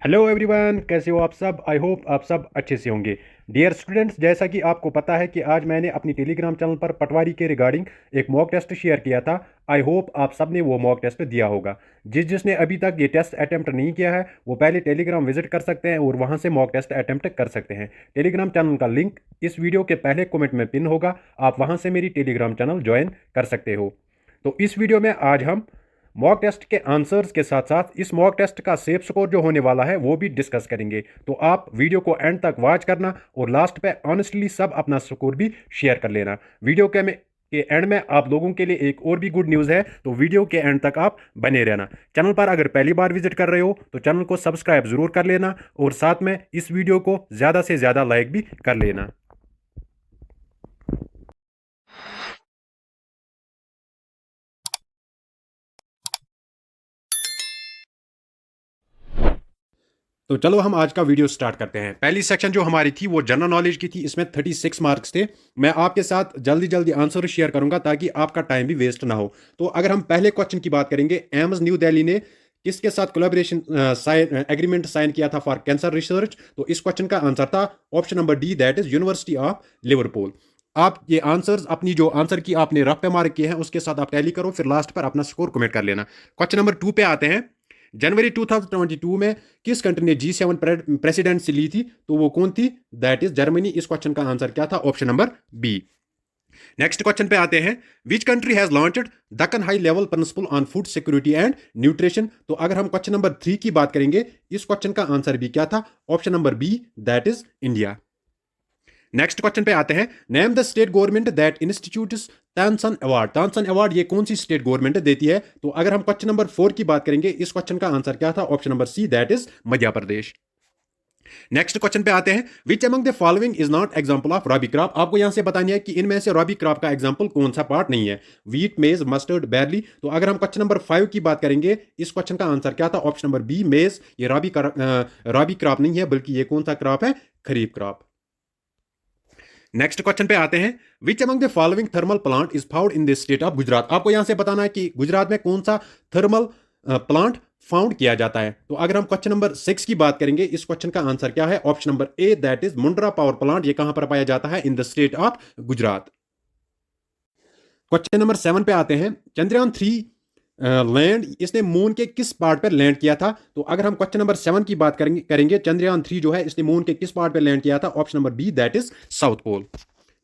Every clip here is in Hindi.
हेलो एवरीवन, कैसे हो आप सब। आई होप आप सब अच्छे से होंगे। डियर स्टूडेंट्स, जैसा कि आपको पता है कि आज मैंने अपनी टेलीग्राम चैनल पर पटवारी के रिगार्डिंग एक मॉक टेस्ट शेयर किया था। आई होप आप सब ने वो मॉक टेस्ट दिया होगा। जिसने अभी तक ये टेस्ट अटेम्प्ट नहीं किया है वो पहले टेलीग्राम विजिट कर सकते हैं और वहां से मॉक टेस्ट अटेम्प्ट कर सकते हैं। टेलीग्राम चैनल का लिंक इस वीडियो के पहले कमेंट में पिन होगा। आप वहां से मेरी टेलीग्राम चैनल ज्वाइन कर सकते हो। तो इस वीडियो में आज हम मॉक टेस्ट के आंसर्स के साथ साथ इस मॉक टेस्ट का सेफ स्कोर जो होने वाला है वो भी डिस्कस करेंगे। तो आप वीडियो को एंड तक वॉच करना और लास्ट पे ऑनेस्टली सब अपना स्कोर भी शेयर कर लेना। वीडियो के एंड में आप लोगों के लिए एक और भी गुड न्यूज़ है, तो वीडियो के एंड तक आप बने रहना। चैनल पर अगर पहली बार विजिट कर रहे हो तो चैनल को सब्सक्राइब जरूर कर लेना और साथ में इस वीडियो को ज़्यादा से ज़्यादा लाइक भी कर लेना। तो चलो हम आज का वीडियो स्टार्ट करते हैं। पहली सेक्शन जो हमारी थी वो जनरल नॉलेज की थी। इसमें 36 मार्क्स थे। मैं आपके साथ जल्दी जल्दी आंसर शेयर करूंगा ताकि आपका टाइम भी वेस्ट ना हो। तो अगर हम पहले क्वेश्चन की बात करेंगे, एम्स न्यू दिल्ली ने किसके साथ कोलैबोरेशन एग्रीमेंट साइन किया था फॉर कैंसर रिसर्च। तो इस क्वेश्चन का आंसर था option number D, that is university of Liverpool. आप ये आंसर्स अपनी जो आंसर की आपने रफ पे मार्क किए हैं उसके साथ आप टैली करो, फिर लास्ट पर अपना स्कोर कमेंट कर लेना। क्वेश्चन नंबर 2 पे आते हैं। जनवरी 2022 में किस कंट्री ने G7 प्रेसिडेंसी ली थी। तो वो कौन थी, दैट इज जर्मनी। इस क्वेश्चन का आंसर क्या था, option number B. Next question पे आते हैं। Which country has launched Deccan high level principle on food security and nutrition. तो अगर हम क्वेश्चन नंबर 3 की बात करेंगे, इस क्वेश्चन का आंसर भी क्या था, option number B, that is India. Next question पे आते हैं। Name the state government that institutes Tansen award. Tansen award ये कौन सी स्टेट गवर्नमेंट देती है। तो अगर हम क्वेश्चन नंबर 4 की बात करेंगे, इस क्वेश्चन का आंसर क्या था, option number C, that is Madhya Pradesh. Next question पे आते हैं। Which among the following is not example of rabi crop. आपको यहां से बतानी है कि इनमें से रॉबी क्रॉप का एग्जांपल कौन सा पार्ट नहीं है। वीट, मेज, मस्टर्ड, बैरली। तो अगर हम क्वेश्चन नंबर 5 की बात करेंगे, इस क्वेश्चन का आंसर क्या था, ऑप्शन नंबर बी, मेज। ये रॉबी क्रॉप नहीं है, बल्कि ये कौन सा क्रॉप है, खरीफ क्रॉप। नेक्स्ट क्वेश्चन पे आते हैं। Which among the following thermal plant is found in the state of Gujarat. आपको यहां से बताना है कि गुजरात में कौन सा थर्मल प्लांट फाउंड किया जाता है। तो अगर हम क्वेश्चन नंबर 6 की बात करेंगे, इस क्वेश्चन का आंसर क्या है, option number A, that is Mundra power plant. ये कहां पर पाया जाता है, in the state of Gujarat. Question number 7 पे आते हैं। चंद्रयान 3 लैंड इसने मून के किस पार्ट पर लैंड किया था। तो अगर हम क्वेश्चन नंबर 7 की बात करेंगे चंद्रयान 3 जो है इसने मून के किस पार्ट पर लैंड किया था, option number B, that is south pole.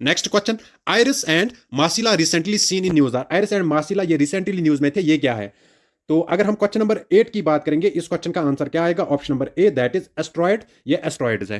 Next question. Iris and Masila recently seen in news. Iris and Masila ये रिसेंटली न्यूज में थे, ये क्या है। तो अगर हम क्वेश्चन नंबर 8 की बात करेंगे, इस क्वेश्चन का आंसर क्या आएगा, option number A, that is asteroid. ये एस्ट्रॉयड्स है।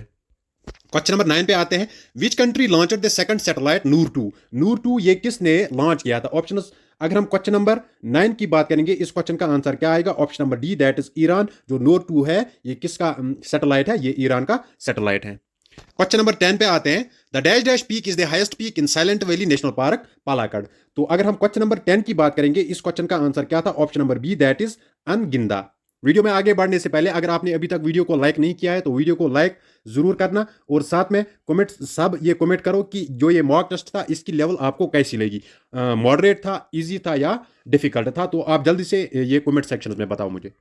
क्वेश्चन नंबर 9 पे आते हैं। Which country launch the second satellite Noor 2। Noor 2 ये किसने लॉन्च किया था। ऑप्शन अगर हम क्वेश्चन नंबर 9 की बात करेंगे, इस क्वेश्चन का आंसर क्या आएगा, option number D, that is Iran. जो नूर 2 है ये किसका सैटेलाइट है, ये ईरान का सैटेलाइट है। क्वेश्चन नंबर 10 पे आते हैं। The dash dash peak is the highest peak in Silent Valley National Park, Palakkad. तो अगर हम क्वेश्चन नंबर 10 की बात करेंगे, इस क्वेश्चन का आंसर क्या था, option number B, that is Anginda. Video में आगे बढ़ने से पहले अगर आपने अभी तक वीडियो को लाइक नहीं किया है तो वीडियो को लाइक जरूर करना और साथ में कमेंट सब ये कमेंट करो कि जो ये मॉक टेस्ट था इसकी लेवल आपको कैसी लगी, मॉडरेट था, इजी था या डिफिकल्ट था। तो आप जल्दी से ये कमेंट सेक्शन में बताओ मुझे।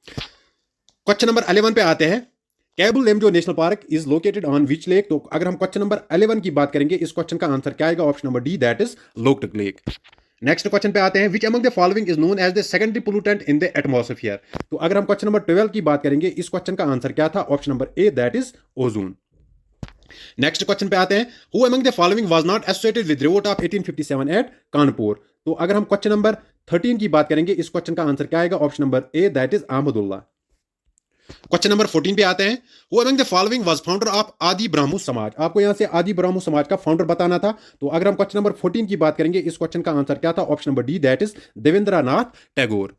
क्वेश्चन नंबर 11 पे आते हैं। Keibul Lamjao National Park is located on which lake. तो अगर हम क्वेश्चन नंबर 11 की बात करेंगे, इस क्वेश्चन का आंसर क्या आएगा, option number D, that is Loktak lake. Next question पे आते हैं। Which among the following is known as the secondary pollutant in the atmosphere. तो अगर हम क्वेश्चन नंबर 12 की बात करेंगे, इस क्वेश्चन का आंसर क्या था, option number A, that is ozone. Next question पे आते हैं। Who among the following was not associated with revolt of 1857 at Kanpur. तो अगर हम क्वेश्चन नंबर 13 की बात करेंगे, इस क्वेश्चन का आंसर क्या आएगा, option number A, that is Ahmadullah. Question number 14 पे आते हैं। Who among the following was founder of आदि ब्राह्मो समाज। आपको यहां से आदि ब्राह्मो समाज का फाउंडर बताना था। तो अगर हम क्वेश्चन नंबर 14 की बात करेंगे, इस क्वेश्चन का आंसर क्या था, option number D, that is Devendranath Tagore.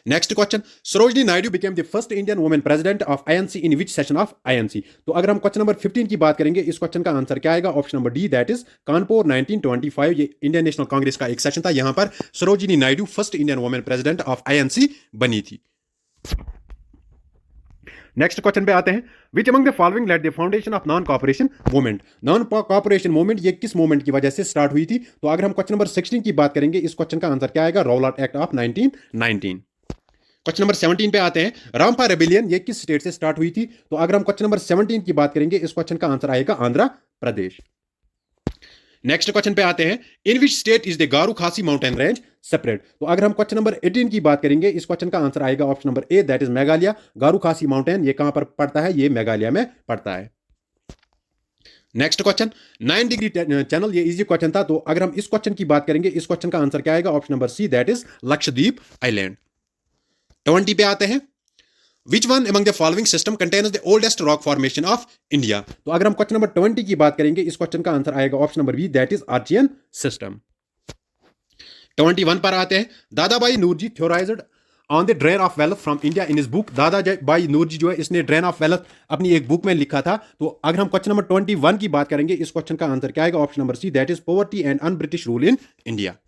Next question. Sarojini Naidu became the first Indian women president of INC in which session of INC. तो अगर हम क्वेश्चन नंबर 15 की बात करेंगे, इस क्वेश्चन का आंसर क्या आएगा, option number D, that is Kanpur 1925। ये इंडियन नेशनल कांग्रेस का एक सेशन था, यहां पर Sarojini Naidu first Indian women president of INC बनी थी। नेक्स्ट क्वेश्चन पे आते हैं। Which among the following let the foundation of non cooperation movement. Non cooperation movement ये किस मूवमेंट की वजह से स्टार्ट हुई थी। तो अगर हम क्वेश्चन नंबर 16 की बात करेंगे, इस क्वेश्चन का आंसर क्या आएगा, रॉलाट एक्ट ऑफ 1919। क्वेश्चन नंबर 17 पे आते हैं, रामपा रेबिलियन ये किस स्टेट से स्टार्ट हुई थी? तो अगर हम क्वेश्चन नंबर 17 की बात करेंगे, इस क्वेश्चन का आंसर आएगा आंध्र प्रदेश। नेक्स्ट क्वेश्चन पे आते हैं, in which state is the garu Khasi mountain range separate? तो अगर हम क्वेश्चन नंबर 18 की बात करेंगे, इस क्वेश्चन का आंसर आएगा option number A, that is Meghalaya. Garo Khasi mountain ये कहां पर पड़ता है? ये मेघालय में पड़ता है। नेक्स्ट क्वेश्चन, 9 डिग्री चैनल, ये इजी क्वेश्चन था। तो अगर हम इस क्वेश्चन की बात करेंगे, इस क्वेश्चन का आंसर क्या आएगा? Option number C, that is Lakshadweep island. 20 पे आते हैं, which one among the following system contains the oldest rock formation of India? तो अगर हम क्वेश्चन नंबर 20 की बात करेंगे, इस क्वेश्चन का आंसर आएगा option number B, that is Archean system. 21 पर आते हैं, Dadabhai Naoroji theorized on the drain of wealth from India in his book. Dadabhai Naoroji जो है, इसने ड्रेन ऑफ वेल्थ अपनी एक बुक में लिखा था। तो अगर हम क्वेश्चन नंबर 21 की बात करेंगे, इस क्वेश्चन का आंसर क्या आएगा? Option number C, that is poverty and un British rule in India.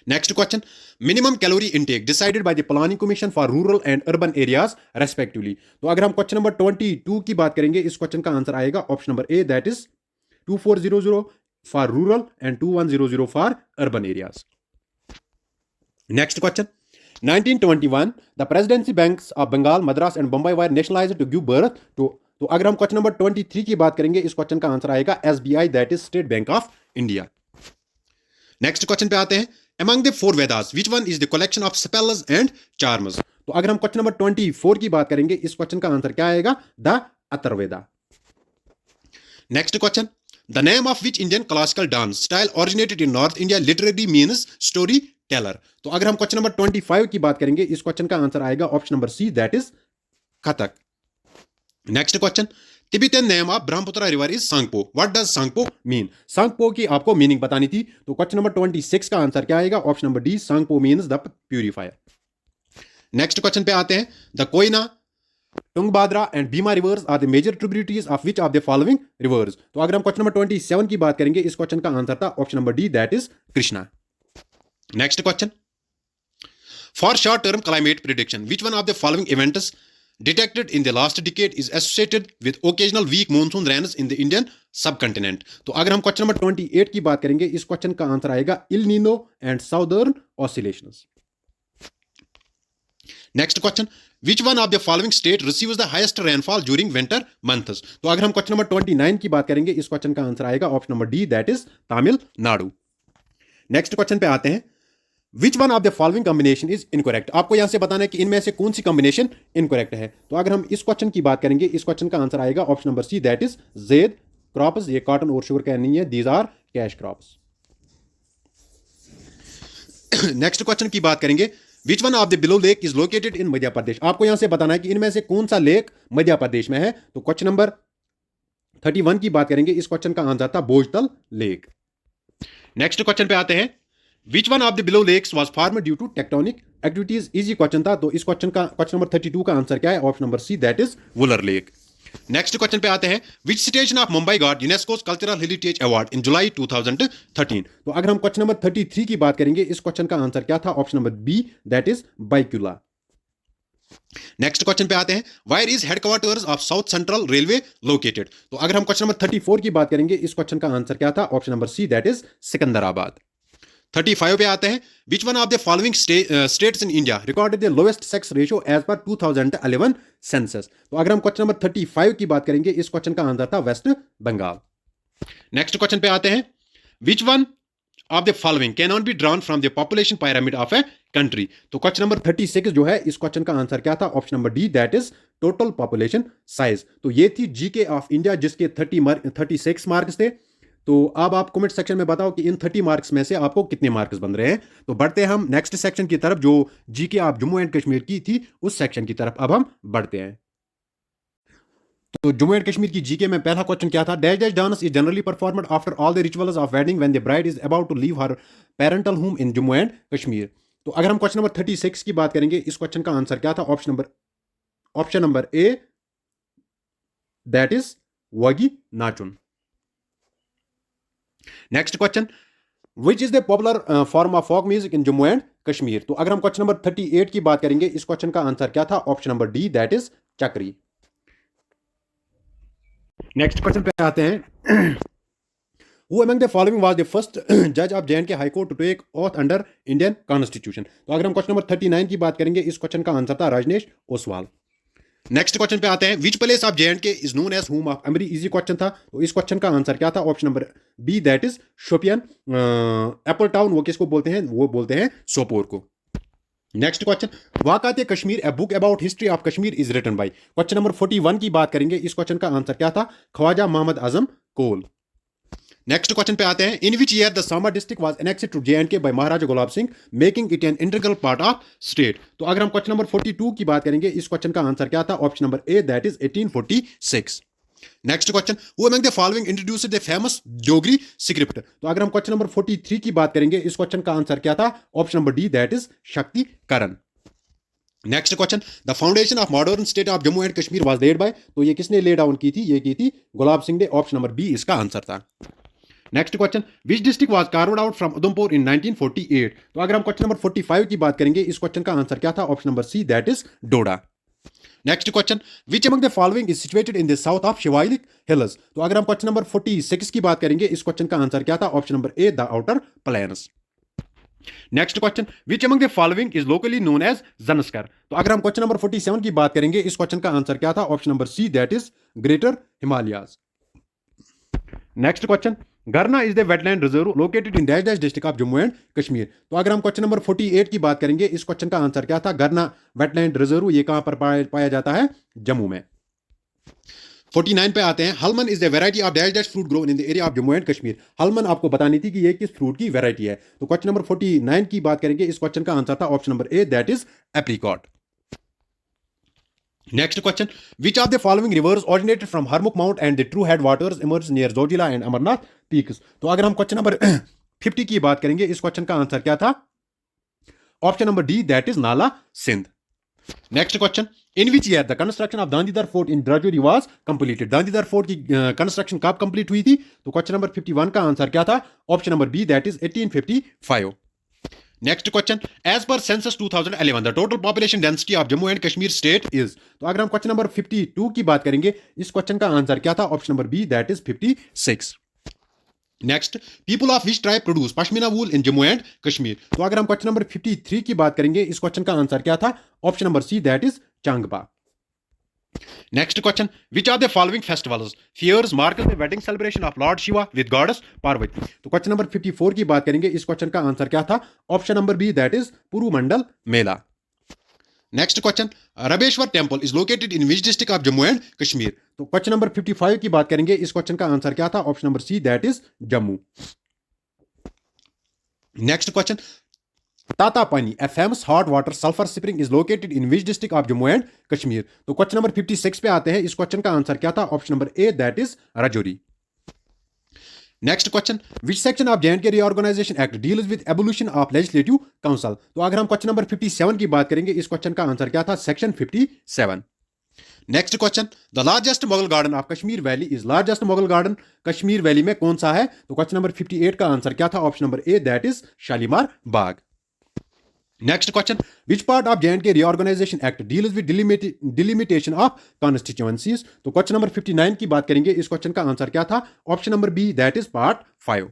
Next question, minimum calorie intake decided by the planning commission for rural and urban areas respectively. तो अगर हम क्वेश्चन नंबर 22 की बात करेंगे, इस क्वेश्चन का आंसर आएगा option number A, that is 2400 for rural and 2100 for urban areas. Next question, 1921 the presidency banks of Bengal, Madras and Bombay were nationalised to give birth to. तो अगर हम क्वेश्चन नंबर 23 की बात करेंगे, इस क्वेश्चन का आंसर आएगा SBI, that is state bank of India. Next question पे आते हैं, among the four Vedas which one is the collection of spells and charms? तो अगर हम क्वेश्चन नंबर 24 की बात करेंगे, इस क्वेश्चन का आंसर क्या आएगा? The Atharvaveda. Next question, the name of which Indian classical dance style originated in North India literally means story teller? तो अगर हम क्वेश्चन नंबर 25 की बात करेंगे, इस क्वेश्चन का आंसर आएगा option number C, that is Kathak. Next question, Tibetan name of Brahmaputra river is Sangpo. What does Sangpo mean? Sangpo की आपको मीनिंग बतानी थी। तो क्वेश्चन नंबर 26 का आंसर क्या आएगा? Option number D, Sangpo means the purifier। Next question पे आते हैं, the Koyna, Tungabhadra and Bhima rivers are the major tributaries of which of the following rivers? तो अगर हम क्वेश्चन नंबर 27 की बात करेंगे, इस क्वेश्चन का आंसर था option number D, that is Krishna. Next question, for short term climate prediction which one of the following events detected in the last decade is associated with occasional weak monsoon rains in the Indian subcontinent? तो अगर हम क्वेश्चन नंबर 28 की बात करेंगे, इस क्वेश्चन का आंसर आएगा El Nino and southern oscillations. Next question, which one of the following state receives the highest rainfall during winter months? तो अगर हम क्वेश्चन नंबर 29 की बात करेंगे, इस क्वेश्चन का आंसर आएगा option number D, that is Tamil Nadu. Next question पे आते हैं, which one of the following combination is incorrect? आपको यहां से बताना है कि इनमें से कौन सी कॉम्बिनेशन इनकरेक्ट है। तो अगर हम इस क्वेश्चन की बात करेंगे, इस क्वेश्चन का आंसर आएगा option number C, that is zaid crops. ये कॉटन और शुगर कैन नहीं है, these are cash crops. Next question की बात करेंगे, which one of the below lake is located in Madhya Pradesh? आपको यहां से बताना है कि इनमें से कौन सा लेक मध्य प्रदेश में है। तो क्वेश्चन नंबर 31 की बात करेंगे, इस क्वेश्चन का आंसर था भोजतल लेक। नेक्स्ट क्वेश्चन पे आते हैं, Which one of the below lakes was formed due to tectonic activities? Easy question था। तो इस क्वेश्चन नंबर 32 का आंसर क्या है? Option number C, that is Wular lake. Next question पे आते हैं, which station of Mumbai got UNESCO's Cultural Heritage Award in July 2013? तो अगर हम क्वेश्चन नंबर 33 की बात करेंगे, इस क्वेश्चन का आंसर क्या था? Option number B, that is Byculla. Next question पे आते हैं, where is headquarters of South Central Railway located? तो अगर हम क्वेश्चन नंबर 34 की बात करेंगे, इस क्वेश्चन का आंसर क्या था? Option number C, that is Secunderabad. 35 पे आते हैं, which one of the following states in India recorded the lowest sex ratio as per 2011 census? तो अगर हम क्वेश्चन नंबर 35 की बात करेंगे, इस क्वेश्चन का आंसर था वेस्ट बंगाल। नेक्स्ट क्वेश्चन पे आते हैं, which one of the following can not be drawn from the population pyramid of a country? तो क्वेश्चन नंबर 36 जो है, इस क्वेश्चन का आंसर क्या था? Option number D, that is total population size. तो ये थी जीके ऑफ इंडिया, जिसके 36 मार्क्स थे। तो अब आप कमेंट सेक्शन में बताओ कि इन 30 मार्क्स में से आपको कितने मार्क्स बन रहे हैं। तो बढ़ते हैं हम नेक्स्ट सेक्शन की तरफ, जो जीके आप जम्मू एंड कश्मीर की थी, उस सेक्शन की तरफ अब हम बढ़ते हैं। तो जम्मू एंड कश्मीर की जीके में पहला क्वेश्चन क्या था? Dash dash dance is generally performed after all the rituals of wedding when the bride is about to leave her parental home in Jammu and Kashmir. तो अगर हम क्वेश्चन नंबर 36 की बात करेंगे, इस क्वेश्चन का आंसर क्या था? Option number A, that is Wagi Nachun. Next question, which is the popular form of folk music in Jammu and Kashmir? तो अगर हम क्वेश्चन नंबर 38 की बात करेंगे, इस क्वेश्चन का आंसर क्या था? Option number D, that is चक्री। नेक्स्ट क्वेश्चन पे आते हैं, Who among the following was the first judge of J&K High Court to take oath under Indian Constitution? तो अगर हम क्वेश्चन नंबर 39 की बात करेंगे, इस क्वेश्चन का आंसर था रजनेश ओसवाल। नेक्स्ट क्वेश्चन पे आते हैं, which place of J&K is known as home of Amri. Easy question था, तो इस क्वेश्चन का आंसर क्या था? Option number B, that is Shopian. Apple town वो किसको बोलते हैं? वो बोलते हैं सोपोर को। Next question, Waqat Kashmir a book about history of Kashmir is written by. Question number 41 की बात करेंगे, इस क्वेश्चन का आंसर क्या था? ख्वाजा मोहम्मद आजम कोल। नेक्स्ट क्वेश्चन पे आते हैं, in which year the Samba district was enacted to J&K by Maharaja Gulab Singh making it an integral part of state. तो अगर हम क्वेश्चन नंबर 42 की बात करेंगे, इस क्वेश्चन का आंसर क्या था? Option number A, that is 1846। Next question, who among the following introduced the famous Jogri script. तो अगर हम क्वेश्चन नंबर 43 की बात करेंगे, इस क्वेश्चन का आंसर क्या था? Option number D, that is Shakti Karan. Next question, the foundation of modern state of Jammu and Kashmir was laid by. तो ये किसने ले डाउन की थी? ये की थी गुलाब सिंह ने। ऑप्शन नंबर बी इसका आंसर था। Next question, which district was carved out from Udhampur in 1948। तो अगर हम क्वेश्चन नंबर 45 की बात करेंगे, इस क्वेश्चन का आंसर क्या था? Option number C, that is Doda. Next question, which among the following is situated in the south of Shivalik hills. तो अगर हम क्वेश्चन नंबर 46 की बात करेंगे, इस क्वेश्चन का आंसर क्या था? Option number A, the outer plains. Next question, which among the following is locally known as Zanskar. तो अगर हम क्वेश्चन नंबर 47 की बात करेंगे, इस क्वेश्चन का आंसर क्या था? Option number C, that is Greater Himalayas. Next question, Gharana is the wetland reserve located in dash dash district of Jammu and Kashmir. तो अगर हम क्वेश्चन नंबर 48 की बात करेंगे, इस क्वेश्चन का आंसर क्या था? गरना वेटलैंड रिजर्व ये कहां पर पाया जाता है? जम्मू में। 49 पे आते हैं, Halman is the variety of dash dash fruit grown in the area of Jammu and Kashmir. Halman आपको बतानी थी कि ये किस फ्रूट की वैरायटी है। तो क्वेश्चन नंबर 49 की बात करेंगे, इस क्वेश्चन का आंसर था option number A, that is apricot. Next question, which of the following rivers originated from Harmukh mount and the true head waters emerge near Zojila and Amarnath peaks. तो अगर हम क्वेश्चन नंबर 50 की बात करेंगे, इस क्वेश्चन का आंसर क्या था? Option number D, that is Nala Sindh. Next question, in which year the construction of Dhandidar fort in Rajouri was completed. Dhandidar fort की कंस्ट्रक्शन कब कंप्लीट हुई थी? तो क्वेश्चन नंबर 51 का आंसर क्या था? Option number B, that is 1855। Next question, as per census 2011 the total population density of Jammu and Kashmir state is. तो अगर हम क्वेश्चन नंबर 52 की बात करेंगे, इस क्वेश्चन का आंसर क्या था? Option number B, that is 56। Next, people of which tribe produce pashmina wool in Jammu and Kashmir. तो अगर हम क्वेश्चन नंबर 53 की बात करेंगे, इस क्वेश्चन का आंसर क्या था? Option number C, that is Changba. Next question, which are the following festivals fairs mark the wedding celebration of Lord Shiva with goddess Parvati. तो क्वेश्चन नंबर 54 की बात करेंगे, इस क्वेश्चन का आंसर क्या था? Option number B, that is Purmandal Mela. Next question, Rabeshwar temple is located in which district of Jammu and Kashmir. तो क्वेश्चन नंबर 55 की बात करेंगे, इस क्वेश्चन का आंसर क्या था? Option number C, that is Jammu. Next question, Tatapani a famous hot water sulphur spring is located in which district of Jammu and Kashmir. तो क्वेश्चन नंबर 56 पे आते हैं, इस क्वेश्चन का आंसर क्या था? Option number A, that is Rajouri. Next question, which section of J&K reorganisation act deals with abolition of legislative council. तो अगर हम क्वेश्चन नंबर 57 की बात करेंगे, इस क्वेश्चन का आंसर क्या था? Section 57। Next question, the largest Mughal garden of Kashmir valley is. Largest Mughal garden Kashmir valley में कौन सा है? तो क्वेश्चन नंबर 58 का आंसर क्या था? Option number A, that is Shalimar Bagh. Next question, which part of J&K reorganisation act deals with delimitation of constituencies. तो क्वेश्चन नंबर 59 की बात करेंगे, इस क्वेश्चन का आंसर क्या था? Option number B, that is part 5।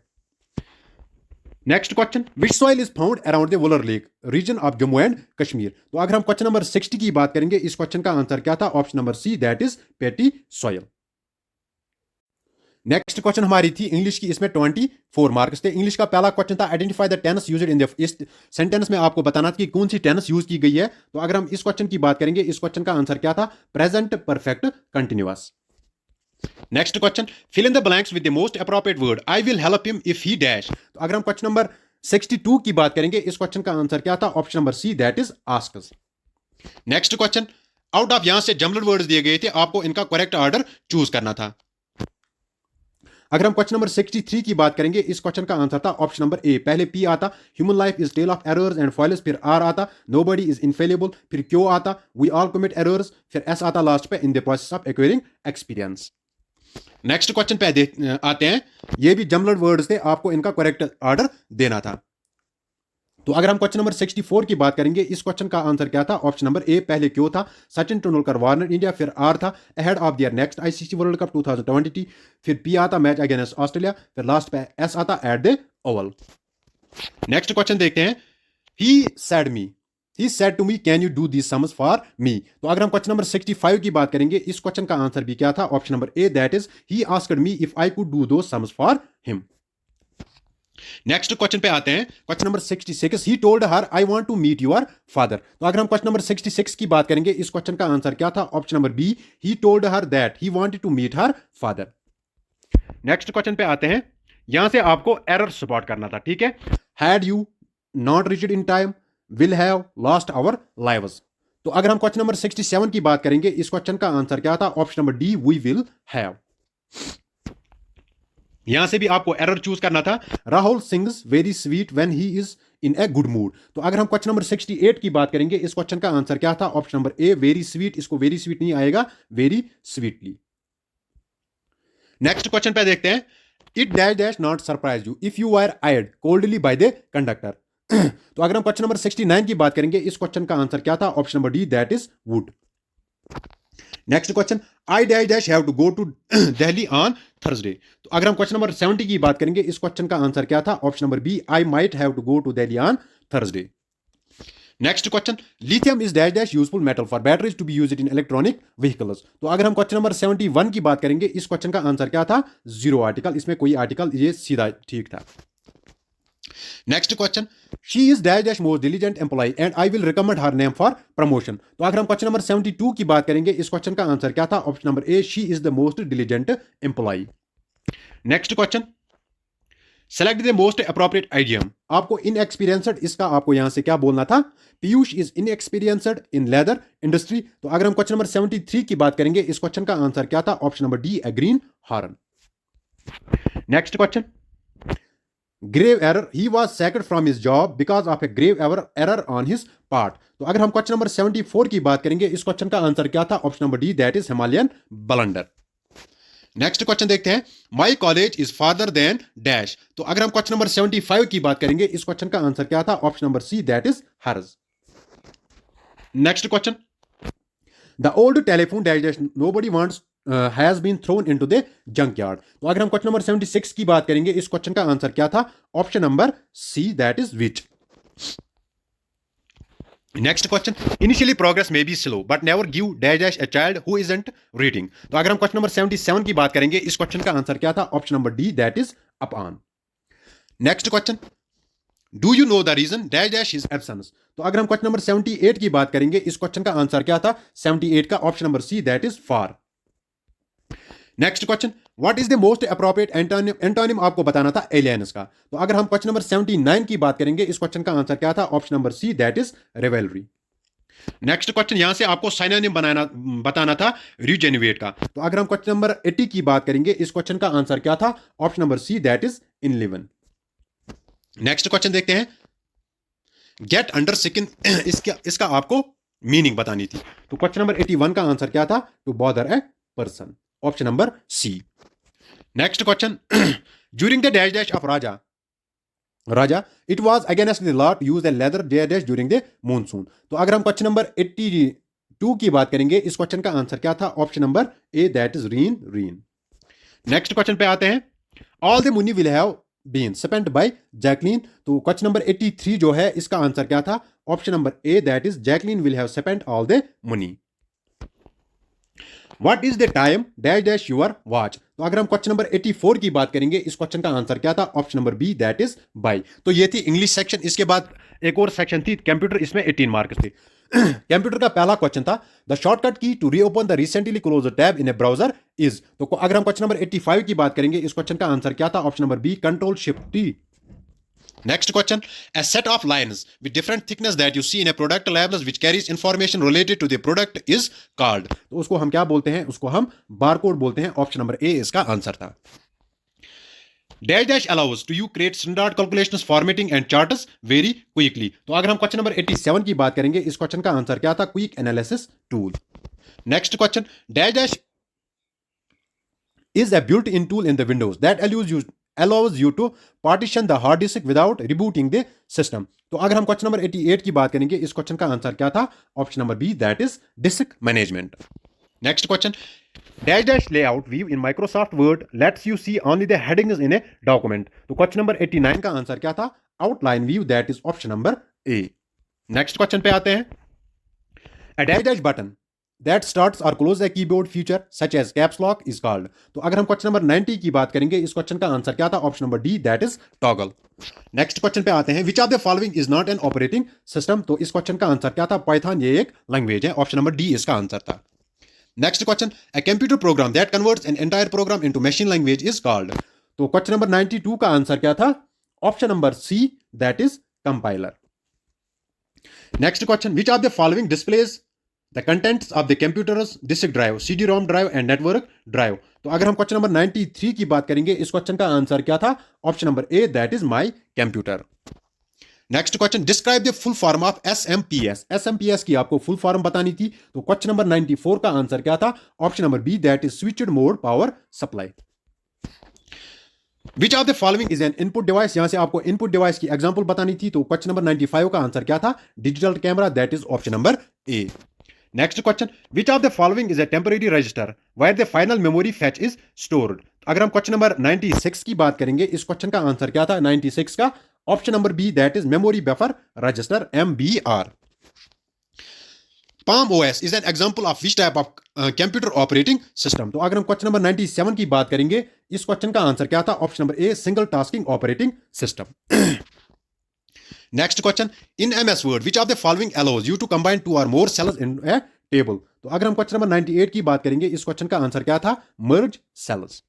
Next question, which soil is found around the Wular lake region of Jammu and Kashmir. तो अगर हम क्वेश्चन नंबर 60 की बात करेंगे, इस क्वेश्चन का आंसर क्या था? Option number C, that is peaty soil. Next question हमारी थी इंग्लिश की, इसमें 24 मार्क्स थे। इंग्लिश का पहला क्वेश्चन था, identify the tense used in the. इस सेंटेंस में आपको बताना था कि कौन सी टेंस यूज की गई है। तो अगर हम इस क्वेश्चन की बात करेंगे, इस क्वेश्चन का आंसर क्या था? Present perfect continuous. Next question, fill in the blanks with the most appropriate word I will help him if he dash. तो अगर हम क्वेश्चन नंबर 62 की बात करेंगे, इस क्वेश्चन का आंसर क्या था? Option number C, that is asks. Next question, out of यहां से जमलड वर्ड्स दिए गए थे, आपको इनका करेक्ट ऑर्डर चूज करना था। अगर हम क्वेश्चन नंबर 63 की बात करेंगे, इस क्वेश्चन का आंसर था ऑप्शन नंबर ए। पहले पी आता, human life is tale of errors and foils, फिर आर आता, नोबडी इज इनफेलेबल, फिर क्यू आता, वी ऑल कमिट एरर्स, फिर एस आता लास्ट पे, in the process of acquiring experience. Next question पे आते हैं, ये भी जमलड वर्ड्स थे, आपको इनका करेक्ट ऑर्डर देना था। तो अगर हम क्वेश्चन नंबर 64 की बात करेंगे, इस क्वेश्चन का आंसर क्या था? ऑप्शन नंबर ए पहले क्यों था, सचिन तेंदुलकर वार्नर इंडिया, फिर आर था ahead of their next ICC world cup 2020, फिर पी आता मैच अगेंस्ट ऑस्ट्रेलिया, फिर लास्ट पे एस आता at the oval. Next question देखते हैं। He said me, he said to me can you do this sums for me. तो अगर हम क्वेश्चन नंबर 65 की बात करेंगे, इस क्वेश्चन का आंसर भी क्या था? Option number A that is he asked me if I could do two sums for him. Next question पे आते हैं, question number 66। He told her I want to meet your father. तो अगर हम क्वेश्चन नंबर 66 की बात करेंगे, इस क्वेश्चन का आंसर क्या था? Option number B he told her that he wanted to meet her father. Next question पे आते हैं, यहां से आपको एरर स्पॉट करना था, ठीक है। Had you not reached in time, will have lost our lives. तो अगर हम क्वेश्चन नंबर 67 की बात करेंगे, इस क्वेश्चन का आंसर क्या था? Option number D we will have. यहां से भी आपको एरर चूज करना था। Rahul sings very sweet when he is in a good mood. तो अगर हम क्वेश्चन नंबर 68 की बात करेंगे, इस क्वेश्चन का आंसर क्या था? Option number A very sweet. इसको वेरी स्वीट नहीं आएगा, वेरी स्वीटली। नेक्स्ट क्वेश्चन पे देखते हैं, it dash dash not surprise you if you are eyed coldly by the conductor. तो अगर हम क्वेश्चन नंबर 69 की बात करेंगे, इस क्वेश्चन का आंसर क्या था? Option number D that is would. Next question, I dash dash have to go to Delhi on Thursday. तो अगर हम क्वेश्चन नंबर 70 की बात करेंगे, इस क्वेश्चन का आंसर क्या था? Option number B I might have to go to Delhi on Thursday. Next question, lithium is dash dash useful metal for batteries to be used in electronic vehicles. तो अगर हम क्वेश्चन नंबर 71 की बात करेंगे, इस क्वेश्चन का आंसर क्या था? जीरो आर्टिकल, इसमें कोई आर्टिकल, ये सीधा ठीक था। Next question, she is dash dash most diligent employ and I will recommend her name for promotion. तो अगर हम क्वेश्चन नंबर 72 की बात करेंगे, इस क्वेश्चन का आंसर क्या था? Option number A she is the most diligent employee. Next question, select the most appropriate idiom. आपको इनएक्सपीरियंसड, इसका आपको यहां से क्या बोलना था? Piyush is inexperienced in leather industry. तो अगर हम क्वेश्चन नंबर 73 की बात करेंगे, इस क्वेश्चन का आंसर क्या था? Option number D a green horn. Next question, grave error, he was sacked from his job because of a grave error on his part. तो अगर हम क्वेश्चन नंबर 74 की बात करेंगे, इस क्वेश्चन का आंसर क्या था? Option number D that is Himalayan blunder. Next question देखते हैं, my college is farther than dash. तो अगर हम क्वेश्चन नंबर 75 की बात करेंगे, इस क्वेश्चन का आंसर क्या था? Option number C that is hers. Next question, the old telephone dash dash nobody wants has been thrown into the junk yard. तो अगर हम क्वेश्चन नंबर 76 की बात करेंगे, इस क्वेश्चन का आंसर क्या था? Option number C that is which. Next question, initially progress may be slow but never give dash dash a child who isn't reading. तो अगर हम क्वेश्चन नंबर 77 की बात करेंगे, इस क्वेश्चन का आंसर क्या था? Option number D that is upon. Next question, do you know the reason dash dash his absence. तो अगर हम क्वेश्चन नंबर 78 की बात करेंगे, इस क्वेश्चन का आंसर क्या था? 78 का option number C that is for. Next question, what is the most appropriate antonym. Antonym आपको बताना था एलियंस का। तो अगर हम क्वेश्चन नंबर 79 की बात करेंगे, इस क्वेश्चन का आंसर क्या था? Option number C that is revelry. Next question, यहां से आपको साइनोनिम बताना था रिजेन्युएट का। तो अगर हम क्वेश्चन नंबर 80 की बात करेंगे, इस क्वेश्चन का आंसर क्या था? Option number C that is enliven. Next question देखते हैं, गेट अंडर स्किन, इसका आपको मीनिंग बतानी थी। तो क्वेश्चन नंबर 81 का आंसर क्या था? To bother a person, option number C. Next question, during the dash dash of Raja it was against the law to use the leather dash dash during the monsoon. तो अगर हम क्वेश्चन नंबर 82 की बात करेंगे, इस क्वेश्चन का आंसर क्या था? Option number A that is reign. Next question पे आते हैं, all the money will have been spent by Jacqueline. तो क्वेश्चन नंबर 83 जो है, इसका आंसर क्या था? Option number A that is Jacqueline will have spent all the money. What is the time dash dash your watch. तो अगर हम क्वेश्चन नंबर 84 की बात करेंगे, इस क्वेश्चन का आंसर क्या था? Option number B that is by. तो ये थी इंग्लिश सेक्शन। इसके बाद एक और सेक्शन थी कंप्यूटर, इसमें 18 मार्क्स थे। कंप्यूटर का पहला क्वेश्चन था, the shortcut key to reopen the recently closed tab in a browser is. तो अगर हम क्वेश्चन नंबर 85 की बात करेंगे, इस क्वेश्चन का आंसर क्या था? Option number B control shift T. Next question, a set of lines with different thickness that you see in a product labels which carries information related to the product is called। तो उसको हम क्या बोलते हैं? उसको हम बारकोड बोलते हैं। ऑप्शन नंबर ए इसका आंसर था। Dash dash allows to you create standard calculations, formatting and charts very quickly। तो अगर हम क्वेश्चन नंबर 87 की बात करेंगे, इस क्वेश्चन का आंसर क्या था? Quick analysis tool. Next question, dash dash is a built-in tool in the Windows that allows you to partition the hard disk without rebooting the system. तो अगर हम क्वेश्चन नंबर 88 की बात करेंगे, इस क्वेश्चन का आंसर क्या था? Option number B, that is disk management. Next question, dash dash layout view in Microsoft Word lets you see only the headings in a document. तो क्वेश्चन नंबर 89 का आंसर क्या था? Outline view, that is option number A. Next question पे आते हैं. A dash dash button that starts or closes a keyboard feature such as caps lock is called. तो अगर हम क्वेश्चन नंबर 90 की बात करेंगे, इस क्वेश्चन का आंसर क्या था? Option number D, that is toggle. Next question पे आते हैं. विच of the following is not an operating system. तो इस क्वेश्चन का आंसर क्या था? पाइथन, ये एक लैंग्वेज है. ऑप्शन नंबर डी इसका आंसर था. Next question, a computer program that converts an entire program into machine language is called. तो क्वेश्चन नंबर 92 का आंसर क्या था? Option number C, that is compiler. Next question, which of the following displays the contents of the computer's disk drive, CD-ROM drive and network drive. तो अगर हम क्वेश्चन नंबर 93 की बात करेंगे, इस क्वेश्चन का आंसर क्या था? Option number A, that is my computer. Next question, describe the full form of SMPS. SMPS की आपको फुल फॉर्म बतानी थी. तो क्वेश्चन नंबर 94 का आंसर क्या था? Option number B, that is switched mode power supply. Which of the following is an input device. यहां से आपको इनपुट डिवाइस की एग्जांपल बतानी थी. तो क्वेश्चन नंबर 95 का आंसर क्या था? Digital camera, that is option number A. Next question, which of the following is a temporary register where the final memory fetch is stored. अगर हम क्वेश्चन नंबर 96 की बात करेंगे, इस क्वेश्चन का आंसर क्या था? 96 का option number B, that is memory buffer register, MBR. Palm OS is an example of which type of computer operating system. तो अगर हम क्वेश्चन नंबर 97 की बात करेंगे, इस क्वेश्चन का आंसर क्या था? Option number A, single tasking operating system. Next question, in MS Word which of the following allows you to combine two or more cells in a table. तो अगर हम क्वेश्चन नंबर 98 की बात करेंगे, इस क्वेश्चन का आंसर क्या था? merge cells.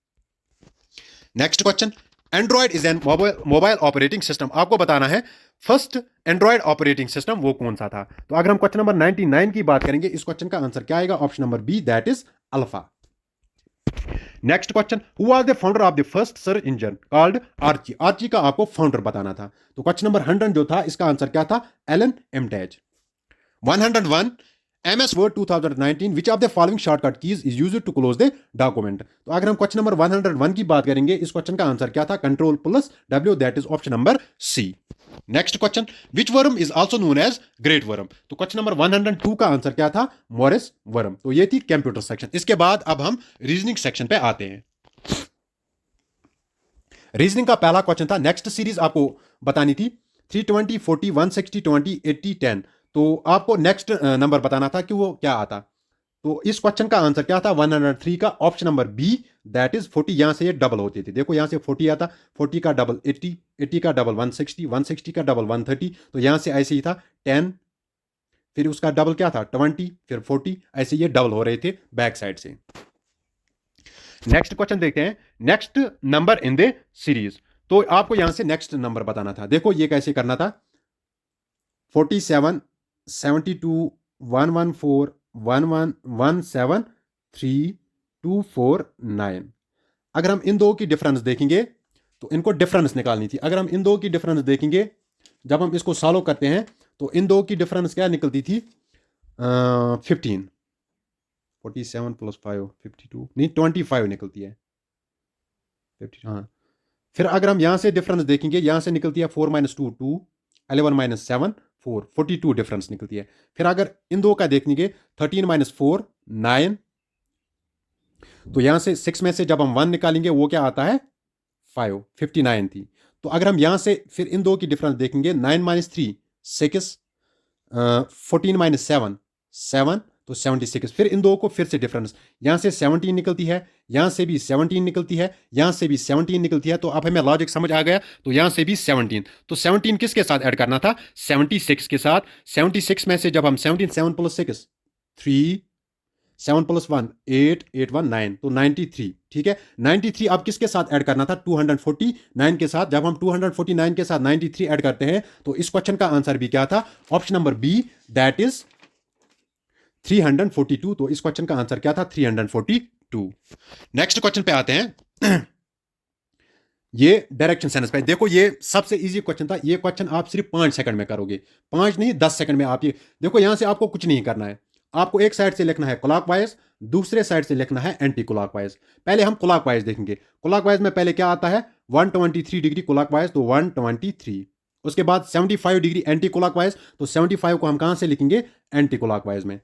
Next question, Android is an mobile operating system. आपको बताना है फर्स्ट एंड्रॉइड ऑपरेटिंग सिस्टम वो कौन सा था. तो अगर हम क्वेश्चन नंबर 99 की बात करेंगे, इस क्वेश्चन का आंसर क्या आएगा? Option number B, that is alpha. Next question, who was the founder of the first search engine called Archie. Archie का आपको फाउंडर बताना था. तो क्वेश्चन नंबर 100 जो था, इसका आंसर क्या था? Elon एमटेज. 101, MS Word 2019 which of the following shortcut keys is used to close the document. तो अगर हम क्वेश्चन नंबर 101 की बात करेंगे, इस क्वेश्चन का आंसर क्या था? Ctrl+W, that is option number C. Next question, which worm is also known as great worm. तो क्वेश्चन नंबर 102 का आंसर क्या था? Morris worm. तो ये थी कंप्यूटर सेक्शन. इसके बाद अब हम रीजनिंग सेक्शन पे आते हैं. रीजनिंग का पहला क्वेश्चन था, नेक्स्ट सीरीज आपको बतानी थी 320, 40, 160, 20, 80, 10. तो आपको नेक्स्ट नंबर बताना था कि वो क्या आता. तो इस क्वेश्चन का आंसर क्या था? 103 का option number B, that is 40. यहां से ये डबल होती थी. देखो यहां से 40 आता, 40 का डबल 80, 80 का डबल 160, 160 का डबल 130. तो यहां से ऐसे ही था 10, फिर उसका डबल क्या था? 20, फिर 40. ऐसे ये डबल हो रहे थे बैक साइड से. नेक्स्ट क्वेश्चन देखते हैं, next number in the series. तो आपको यहां से नेक्स्ट नंबर बताना था. देखो ये कैसे करना था. 47, 72, 114, 1117, 3, 2, 4, 9. अगर हम इन दो की डिफरेंस देखेंगे, तो इनको डिफरेंस निकालनी थी. अगर हम इन दो की डिफरेंस देखेंगे, जब हम इसको सॉल्व करते हैं, तो इन दो की डिफरेंस क्या निकलती थी? 15. 47 + 5, 52 नहीं, 25 निकलती है. 50, हाँ. फिर अगर हम यहां से डिफरेंस देखेंगे, यहां से निकलती है 4 - 2, 2, 11 - 7, 4, 42 डिफरेंस निकलती है. फिर अगर इन दो का देखेंगे, 13 - 4, 9. तो यहां से 6 में से जब हम 1 निकालेंगे, वो क्या आता है? 5, 59 थी. तो अगर हम यहां से फिर इन दो की डिफरेंस देखेंगे, 9 - 3, 6, 14 - 7, 7, तो 76. फिर इन दो को फिर से डिफरेंस, यहां से 17 निकलती है, यहां से भी 17 निकलती है, यहां से भी 17 निकलती है. तो अब हमें लॉजिक समझ आ गया. तो यहां से भी 17. तो 17 किसके साथ ऐड करना था? 76 के साथ. 76 में से जब हम 17, 7 + 6, 3, 7 + 1, 8, 8, 1, 9. तो 93. ठीक है. 93 अब किसके साथ ऐड करना था? 249 के साथ. जब हम 249 के साथ 93 ऐड करते हैं, तो इस क्वेश्चन का आंसर भी क्या था? Option number B, that is 342. तो इस क्वेश्चन का आंसर क्या था? 342. नेक्स्ट क्वेश्चन पे आते हैं. ये डायरेक्शन सेंस पे. देखो ये सबसे इजी क्वेश्चन था. ये क्वेश्चन आप सिर्फ 5 सेकंड में करोगे. 5 नहीं, 10 सेकंड में आप ये देखो. यहां से आपको कुछ नहीं करना है. आपको एक साइड से लिखना है क्लॉकवाइज, दूसरे साइड से लिखना है एंटी क्लॉकवाइज. पहले हम क्लॉकवाइज देखेंगे. क्लॉकवाइज में पहले क्या आता है? 123 डिग्री क्लॉकवाइज तो 123। उसके बाद 75 डिग्री एंटी क्लॉकवाइज तो 75 को हम कहां से लिखेंगे, एंटी क्लॉकवाइज में।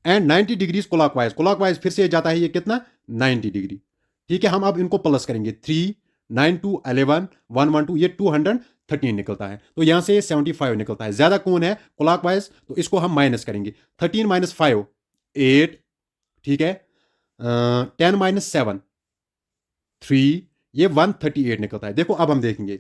एंड 90 डिग्रीज क्लॉकवाइज, क्लॉकवाइज फिर से जाता है ये कितना, 90 डिग्री। ठीक है, हम अब इनको प्लस करेंगे, 3 9 2 11 112, ये 213 निकलता है। तो यहां से 75 निकलता है। ज्यादा कौन है क्लॉकवाइज, तो इसको हम माइनस करेंगे। 13 माइनस 5 8, ठीक है। 10 माइनस 7 3, ये 138 निकलता है। देखो अब हम देखेंगे,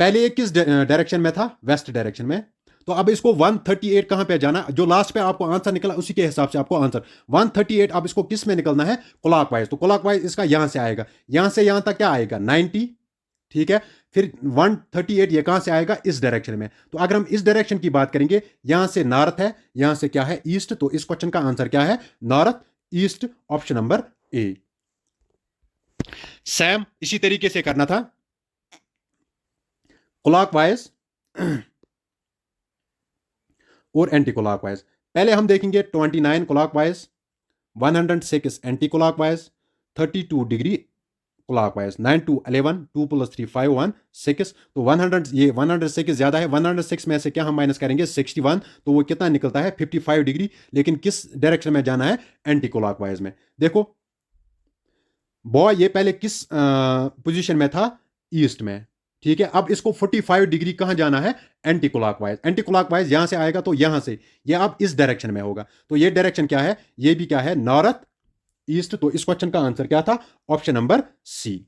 पहले ये किस डायरेक्शन में था, वेस्ट डायरेक्शन में। तो अब इसको 138 कहां पे जाना, जो लास्ट पे आपको आंसर निकला उसी के हिसाब से आपको आंसर 138। अब इसको किस में निकलना है, क्लॉकवाइज। तो क्लॉकवाइज इसका यहां से आएगा, यहां से यहां तक क्या आएगा 90, ठीक है। फिर 138 ये कहां से आएगा, इस डायरेक्शन में। तो अगर हम इस डायरेक्शन की बात करेंगे, यहां से नॉर्थ है, यहां से क्या है, ईस्ट। तो इस क्वेश्चन का आंसर क्या है, नॉर्थ ईस्ट, ऑप्शन नंबर ए। सेम इसी तरीके से करना था क्लॉकवाइज और एंटी क्लॉकवाइज। पहले हम देखेंगे 29 clockwise, 106 anti clockwise, 32 degree clockwise, 9 2 11 2 + 3 5 1 6। तो 100, ये 106 ज्यादा है, 106 में से क्या हम माइनस करेंगे 61, तो वो कितना निकलता है 55 डिग्री। लेकिन किस डायरेक्शन में जाना है, एंटी क्लॉकवाइज में। देखो बॉय ये पहले किस पोजीशन में था, ईस्ट में, ठीक है। अब इसको 45 डिग्री कहां जाना है, एंटी क्लॉकवाइज। एंटी क्लॉकवाइज यहां से आएगा तो यहां से ये अब इस डायरेक्शन में होगा। तो ये डायरेक्शन क्या है, ये भी क्या है, नॉर्थ ईस्ट। तो इस क्वेश्चन का आंसर क्या था, ऑप्शन नंबर सी।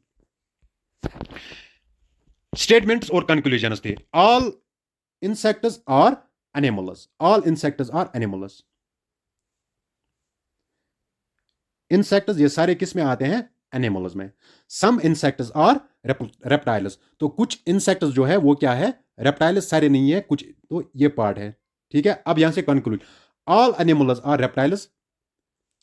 स्टेटमेंट्स और कंक्लूजन्स थे, all insects are animals, all insects are animals. Insects ये सारे किस में आते हैं, एनिमल्स में। सम इंसेक्ट्स आर रेप्टाइल्स, तो कुछ इंसेक्ट्स जो है वो क्या है, रेप्टाइल्स। सारे नहीं है, कुछ तो ये पार्ट है, ठीक है। अब यहां से conclude, all animals are reptiles,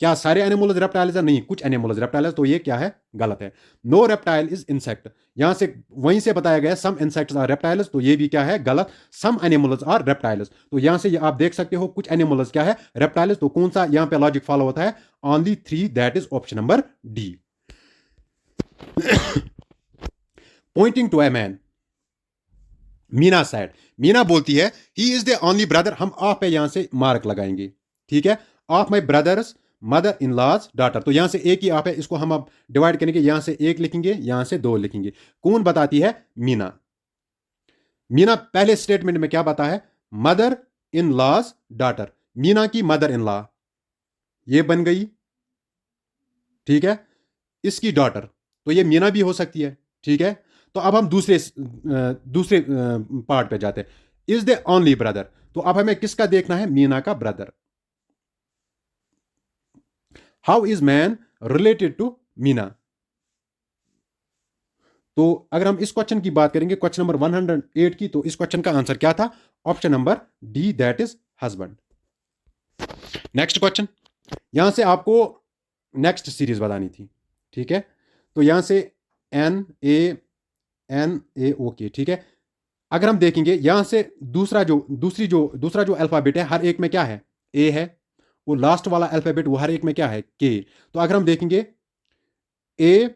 क्या सारे एनिमल्स रेप्टाइल्स है, नहीं, कुछ एनिमल्स रेप्टाइल्स। तो ये क्या है, गलत है। नो रेप्टाइल इज इंसेक्ट, यहां से वहीं से बताया गया सम इंसेक्ट्स आर रेप्टाइल्स, तो ये भी क्या है, गलत। सम एनिमल्स आर रेप्टाइल्स, तो यहां से आप देख सकते हो कुछ एनिमल्स क्या है, रेप्टाइल्स। तो कौन सा यहां पे लॉजिक फॉलो होता है, only 3, that is option number D. Pointing to a man, Meena said, Meena बोलती है he is the only brother. हम आप पे यहां से मार्क लगाएंगे, ठीक है। Of my brother's mother in law's daughter, तो यहां से एक ही आप है, इसको हम अब डिवाइड करेंगे, यहां से एक लिखेंगे, यहां से दो लिखेंगे। कौन बताती है, मीना। मीना पहले स्टेटमेंट में क्या बता है, mother in law's daughter, Meena की मदर इन लॉ ये बन गई, ठीक है। इसकी डॉटर, तो ये मीना भी हो सकती है, ठीक है। तो अब हम दूसरे पार्ट पे जाते हैं, इज द ओनली ब्रदर। तो अब हमें किसका देखना है, मीना का brother. How is man related to Meena. तो अगर हम इस क्वेश्चन की बात करेंगे, क्वेश्चन नंबर 108 की, तो इस क्वेश्चन का आंसर क्या था, option number D, that is husband. Next question, यहां से आपको नेक्स्ट सीरीज बतानी थी, ठीक है। तो यहां से NANAOK, ठीक है। अगर हम देखेंगे यहां से दूसरा जो अल्फाबेट है, हर एक में क्या है, ए है। वो लास्ट वाला अल्फाबेट वो हर एक में क्या है, के। तो अगर हम देखेंगे ए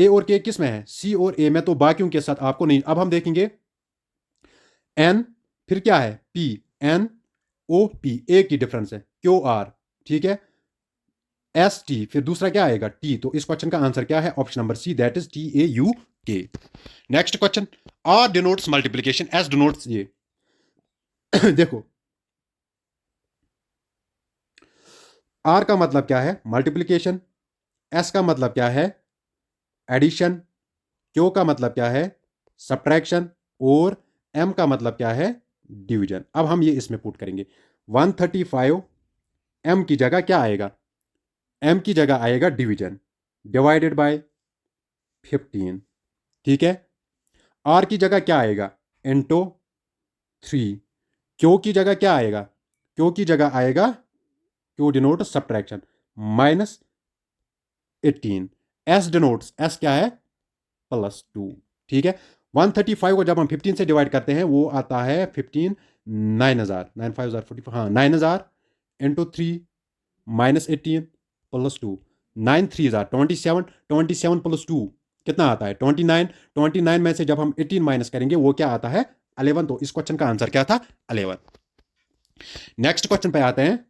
और के किस में है, सी और ए में, तो बाकियों के साथ आपको नहीं। अब हम देखेंगे एन, फिर क्या है, PNOP, ए की डिफरेंस है, QR, ठीक है। ST, फिर दूसरा क्या आएगा, टी। तो इस क्वेश्चन का आंसर क्या है, option number C, that is TAUK। Next question, R denotes multiplication, S denotes ये देखो आर का मतलब क्या है, मल्टीप्लीकेशन। एस का मतलब क्या है, एडिशन। क्यू का मतलब क्या है, सब्ट्रैक्शन। और एम का मतलब क्या है, डिवीजन। अब हम ये इसमें पुट करेंगे, 135 एम की जगह क्या आएगा, एम की जगह आएगा डिवीजन, डिवाइडेड बाय 15, ठीक है। आर की जगह क्या आएगा, इंटू 3। क्यू की जगह क्या आएगा, क्यू की जगह आएगा, Q denote subtraction, -18। S denotes, S क्या है, +2, ठीक है। 135 को जब हम 15 से डिवाइड करते हैं, वो आता है 15, 9000, 95,044, हाँ 9000 इंटू 3 -18 +2, 9 3 27, 27 प्लस 2 कितना आता है 29, 29 में से जब हम 18 माइनस करेंगे वो क्या आता है 11। तो इस क्वेश्चन का आंसर क्या था 11। नेक्स्ट क्वेश्चन पे आते हैं।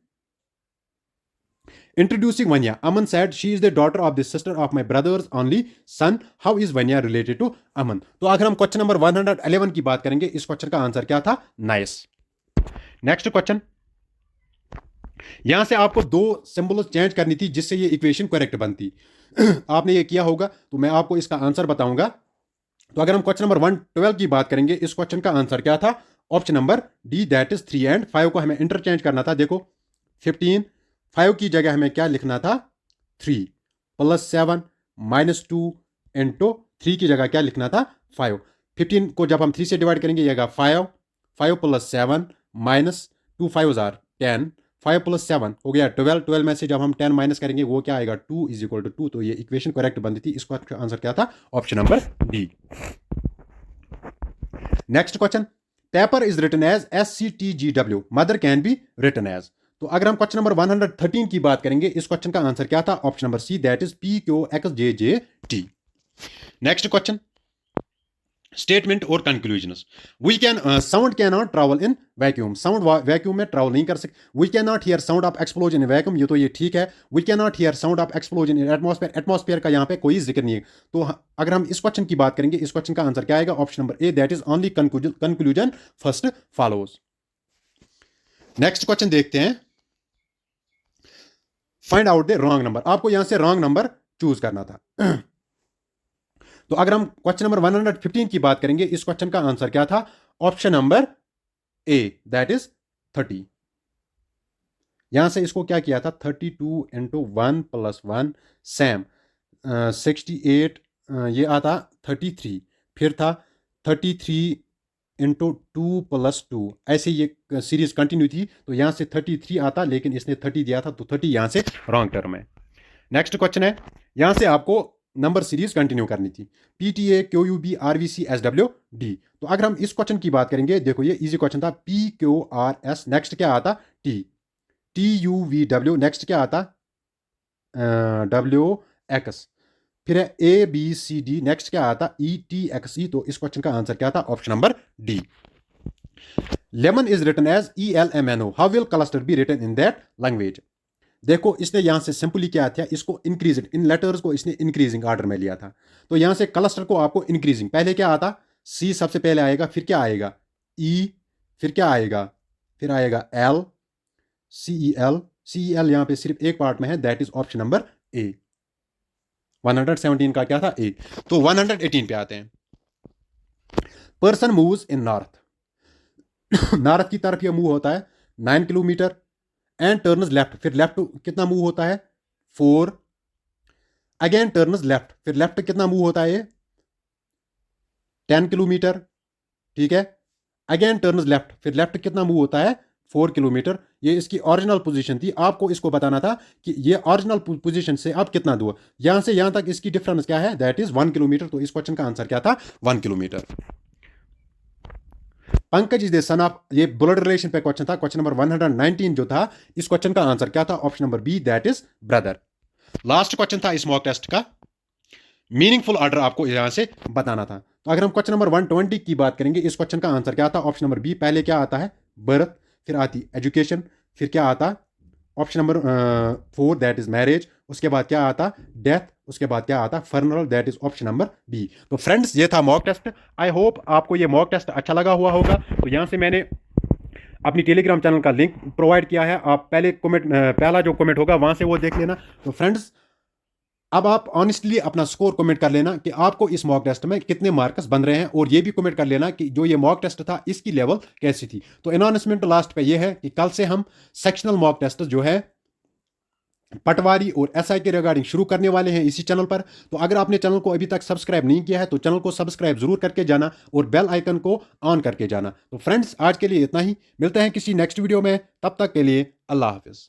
Introducing Vanya, Aman said she is the daughter of the sister of my brother's only son. How is Vanya related to Aman? तो अगर हम क्वेश्चन नंबर 111 की बात करेंगे, इस क्वेश्चन का आंसर क्या था नाइस। नेक्स्ट क्वेश्चन, यहां से आपको दो सिंबल चेंज करनी थी जिससे ये इक्वेशन करेक्ट बनती। आपने ये किया होगा तो मैं आपको इसका आंसर बताऊंगा। तो अगर हम क्वेश्चन नंबर 112 की बात करेंगे, इस क्वेश्चन का आंसर क्या था option number D, that is 3 and 5 को हमें इंटरचेंज करना था। देखो 15, 5 की जगह हमें क्या लिखना था 3 प्लस 7 माइनस 2 इंटू 3 की जगह क्या लिखना था 5। 15 को जब हम 3 से डिवाइड करेंगे ये 5, 5 प्लस 7 माइनस 2 5 10, 5 प्लस 7 हो गया 12, 12 में से जब हम 10 माइनस करेंगे वो क्या आएगा 2 इज इक्वल टू 2। तो ये इक्वेशन करेक्ट बनती थी। इसका आंसर क्या था option number D. Next question, paper is written as SCTGW, mother can be written as. तो अगर हम क्वेश्चन नंबर 113 की बात करेंगे, इस क्वेश्चन का आंसर क्या था option number C, that is PQXJJT। Next question, statement और conclusions. We can sound can not travel in vacuum, sound vacuum में ट्रैवल नहीं कर सकते। We can not hear sound of explosion in vacuum, ये तो ये ठीक है। We can not hear sound of explosion in atmosphere, atmosphere का यहाँ पे कोई जिक्र नहीं है। तो अगर हम इस क्वेश्चन की बात करेंगे, इस क्वेश्चन का आंसर क्या आएगा option number A, that is only conclusion first follows. Next question देखते हैं, find out the wrong number. आपको यहां से रॉन्ग नंबर चूज करना था। तो अगर हम क्वेश्चन नंबर 115 की बात करेंगे, इस क्वेश्चन का आंसर क्या था option number A, that is 30। यहां से इसको क्या किया था 32 इंटू 1 प्लस 1 सैम 68, ये आता 33, फिर था 33 इंटू 2 प्लस 2, ऐसे ये सीरीज कंटिन्यू थी। तो यहां से 33 आता, लेकिन इसने 30 दिया था तो 30 यहां से रॉन्ग टर्म है। नेक्स्ट क्वेश्चन है, यहां से आपको नंबर सीरीज कंटिन्यू करनी थी, PTA QUB RVC SW D। तो अगर हम इस क्वेश्चन की बात करेंगे, देखो ये इजी क्वेश्चन था, PQRS, नेक्स्ट क्या आता T, TUVW, नेक्स्ट क्या आता WX, फिर है ABCD, नेक्स्ट क्या आता ETXE। तो इस क्वेश्चन का आंसर क्या था option number D. Lemon is written as ELMNO, how will cluster be written in that language. देखो इसने यहां से सिंपली क्या था, इसको इंक्रीजिंग, इन लेटर्स को इसने इंक्रीजिंग ऑर्डर में लिया था। तो यहां से क्लस्टर को आपको इंक्रीजिंग, पहले क्या आता C सबसे पहले आएगा, फिर क्या आएगा E, फिर क्या आएगा, फिर आएगा L, CEL यहां पे सिर्फ एक पार्ट में है, दैट इज ऑप्शन नंबर ए। 117 का क्या था ए। तो 118 पे आते हैं, person moves in north, north की तरफ ये मूव होता है 9 किलोमीटर एंड टर्न्स लेफ्ट, फिर लेफ्ट कितना मूव होता है 4, अगेन टर्न्स लेफ्ट, फिर लेफ्ट कितना मूव होता है 10 किलोमीटर, ठीक है, अगेन टर्न्स लेफ्ट, फिर लेफ्ट कितना मूव होता है 4 किलोमीटर। ये इसकी ओरिजिनल पोजीशन थी, आपको इसको बताना था कि ये ओरिजिनल पोजीशन से अब कितना दूर, यहां से यहां तक इसकी डिफरेंस क्या है, दैट इज 1 किलोमीटर। तो इस क्वेश्चन का आंसर क्या था 1 kilometre. Pankaj is the son of, ये ब्लड रिलेशन पे क्वेश्चन था, क्वेश्चन नंबर 119 जो था, इस क्वेश्चन का आंसर क्या था option number B, that is brother. Last question था इस मॉक टेस्ट का, मीनिंगफुल ऑर्डर आपको यहां से बताना था। तो अगर हम क्वेश्चन नंबर 120 की बात करेंगे, इस क्वेश्चन का आंसर क्या था ऑप्शन नंबर बी, पहले क्या आता है बर्थ, फिर आती एजुकेशन, फिर क्या आता option number 4, that is marriage, उसके बाद क्या आता डेथ, उसके बाद क्या आता funeral, that is option number B. तो फ्रेंड्स ये था मॉक टेस्ट। आई होप आपको ये मॉक टेस्ट अच्छा लगा हुआ होगा। तो यहाँ से मैंने अपनी टेलीग्राम चैनल का लिंक प्रोवाइड किया है, आप पहले कमेंट, पहला जो कमेंट होगा वहां से वो देख लेना। तो फ्रेंड्स अब आप ऑनेस्टली अपना स्कोर कमेंट कर लेना कि आपको इस मॉक टेस्ट में कितने मार्क्स बन रहे हैं, और ये भी कमेंट कर लेना कि जो ये मॉक टेस्ट था इसकी लेवल कैसी थी। तो अनाउंसमेंट लास्ट पे ये है कि कल से हम सेक्शनल मॉक टेस्ट जो है पटवारी और SI के रिगार्डिंग शुरू करने वाले हैं इसी चैनल पर। तो अगर आपने चैनल को अभी तक सब्सक्राइब नहीं किया है तो चैनल को सब्सक्राइब जरूर करके जाना और बेल आइकन को ऑन करके जाना। तो फ्रेंड्स आज के लिए इतना ही, मिलते हैं किसी नेक्स्ट वीडियो में, तब तक के लिए अल्लाह हाफिज।